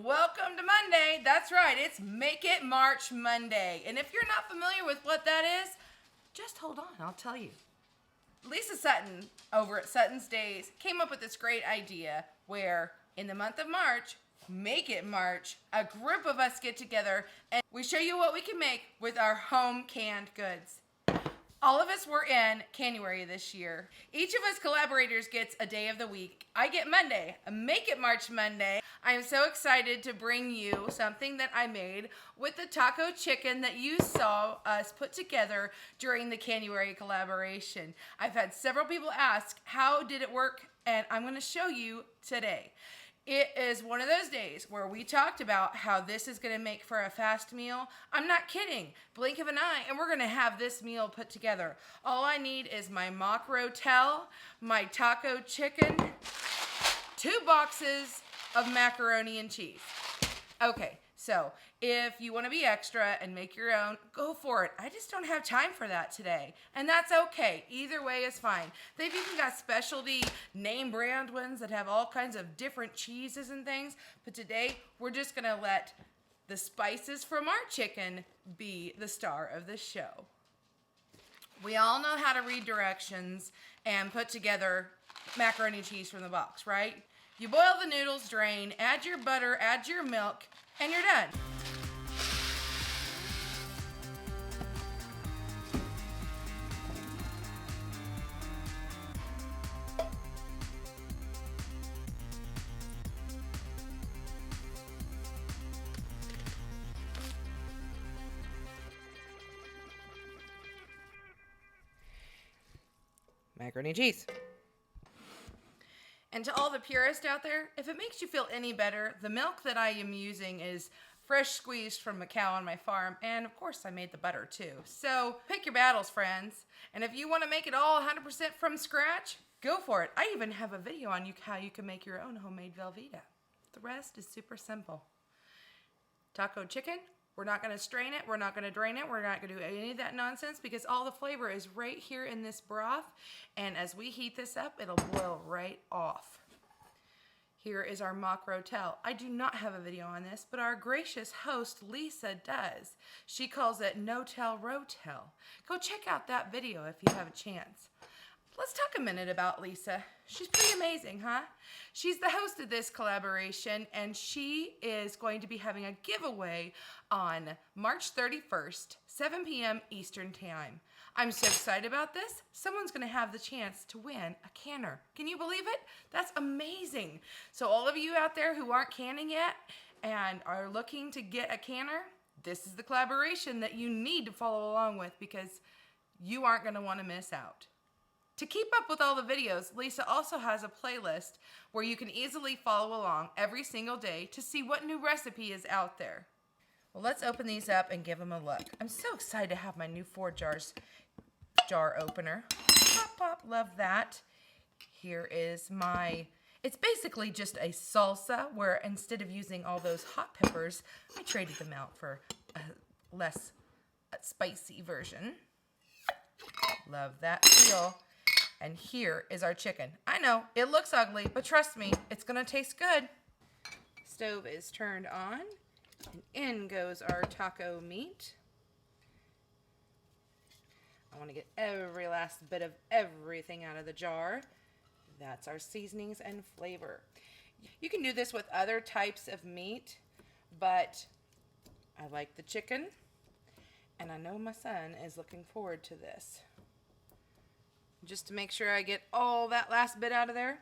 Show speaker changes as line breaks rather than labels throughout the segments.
Welcome to Monday. That's right, it's Make It March Monday. And if you're not familiar with what that is, just hold on, I'll tell you. Lisa Sutton over at Sutton's Days came up with this great idea where in the month of March, Make It March, a group of us get together and we show you what we can make with our home canned goods. All of us were in January this year. Each of us collaborators gets a day of the week. I get Monday, a Make It March Monday. I am so excited to bring you something that I made with the taco chicken that you saw us put together during the January collaboration. I've had several people ask, how did it work? And I'm gonna show you today. It is one of those days where we talked about how this is going to make for a fast meal. I'm not kidding. Blink of an eye, and we're going to have this meal put together. All I need is my Mock Rotel, my taco chicken, 2 boxes of macaroni and cheese. Okay, so if you want to be extra and make your own, go for it. I just don't have time for that today, and that's okay. Either way is fine. They've even got specialty name brand ones that have all kinds of different cheeses and things, but today we're just going to let the spices from our chicken be the star of the show. We all know how to read directions and put together macaroni and cheese from the box, right? You boil the noodles, drain, add your butter, add your milk, and you're done. Macaroni and cheese. And to all the purists out there, if it makes you feel any better, the milk that I am using is fresh squeezed from a cow on my farm, and of course I made the butter too. So pick your battles, friends. And if you want to make it all 100% from scratch, go for it. I even have a video on how you can make your own homemade Velveeta. The rest is super simple. Taco chicken. We're not going to strain it. We're not going to drain it. We're not going to do any of that nonsense because all the flavor is right here in this broth. And as we heat this up, it'll boil right off. Here is our Mock Rotel. I do not have a video on this, but our gracious host, Lisa, does. She calls it No-Tell Rotel. Go check out that video if you have a chance. Let's talk a minute about Lisa. She's pretty amazing, huh? She's the host of this collaboration, and she is going to be having a giveaway on March 31st, 7 p.m. Eastern Time. I'm so excited about this. Someone's going to have the chance to win a canner. Can you believe it? That's amazing. So all of you out there who aren't canning yet and are looking to get a canner, this is the collaboration that you need to follow along with because you aren't going to want to miss out. To keep up with all the videos, Lisa also has a playlist where you can easily follow along every single day to see what new recipe is out there. Well, let's open these up and give them a look. I'm so excited to have my new 4 jar opener. Pop, pop, love that. Here is it's basically just a salsa where instead of using all those hot peppers, I traded them out for a less spicy version. Love that feel. And here is our chicken. I know, it looks ugly, but trust me, it's gonna taste good. Stove is turned on, and in goes our taco meat. I wanna get every last bit of everything out of the jar. That's our seasonings and flavor. You can do this with other types of meat, but I like the chicken, and I know my son is looking forward to this. Just to make sure I get all that last bit out of there,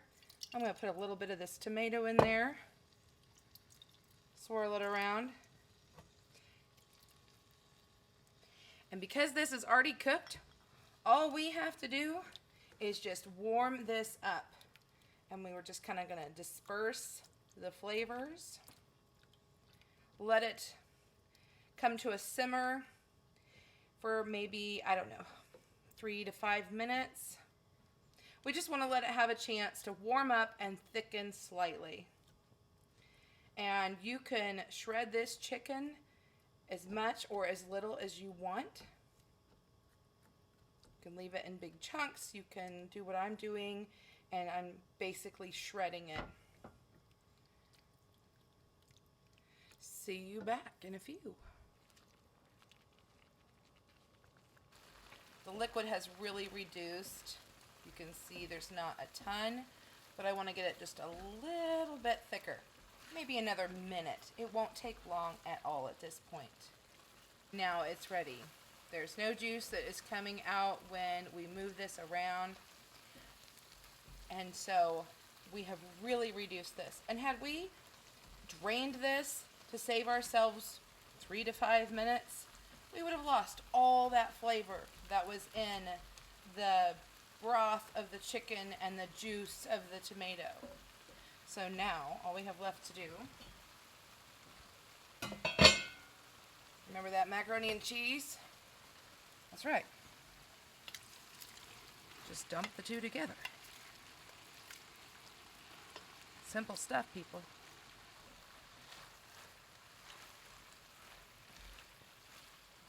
I'm going to put a little bit of this tomato in there. Swirl it around. And because this is already cooked, all we have to do is just warm this up. And we were just kind of going to disperse the flavors. Let it come to a simmer for maybe, I don't know, 3 to 5 minutes. We just want to let it have a chance to warm up and thicken slightly. And you can shred this chicken as much or as little as you want. You can leave it in big chunks. You can do what I'm doing, and I'm basically shredding it. see you back in a few. The liquid has really reduced. You can see there's not a ton, but I want to get it just a little bit thicker. Maybe another minute. It won't take long at all at this point. Now it's ready. There's no juice that is coming out when we move this around. And so we have really reduced this. And had we drained this to save ourselves 3 to 5 minutes, we would have lost all that flavor that was in the broth of the chicken and the juice of the tomato. So now all we have left to do, remember that macaroni and cheese? That's right. Just dump the two together. Simple stuff, people.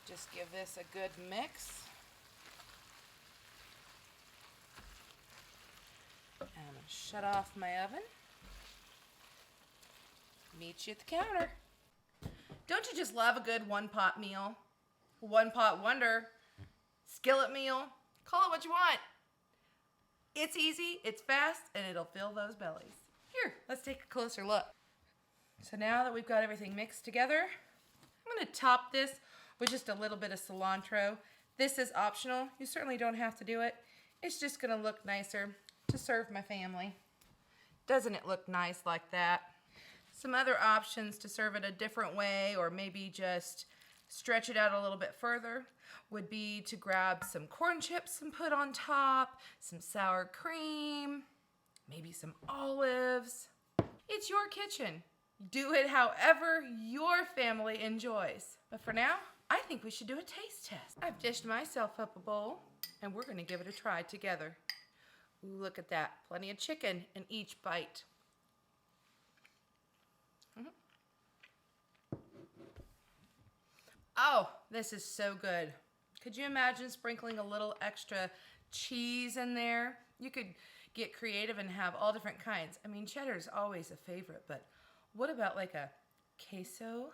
Just give this a good mix. And I'm going to shut off my oven. Meet you at the counter. Don't you just love a good one-pot meal? One-pot wonder, skillet meal, call it what you want. It's easy, it's fast, and it'll fill those bellies. Here, let's take a closer look. So now that we've got everything mixed together, I'm going to top this with just a little bit of cilantro. This is optional. You certainly don't have to do it. It's just going to look nicer to serve my family. Doesn't it look nice like that? Some other options to serve it a different way, or maybe just stretch it out a little bit further, would be to grab some corn chips and put on top, some sour cream, maybe some olives. It's your kitchen. Do it however your family enjoys. But for now, I think we should do a taste test. I've dished myself up a bowl, and we're gonna give it a try together. Ooh, look at that. Plenty of chicken in each bite. Oh, this is so good. Could you imagine sprinkling a little extra cheese in there? You could get creative and have all different kinds. I mean, cheddar is always a favorite, but what about like a queso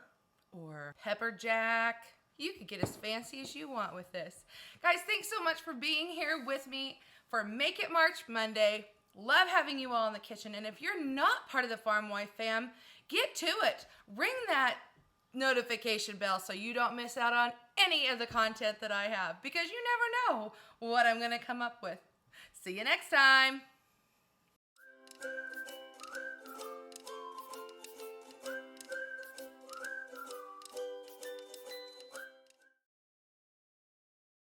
or pepper jack? You could get as fancy as you want with this. Guys, thanks so much for being here with me for Make It March Monday. Love having you all in the kitchen. And if you're not part of the Farm Wife fam, get to it. Ring that notification bell so you don't miss out on any of the content that I have, because you never know what I'm going to come up with. See you next time.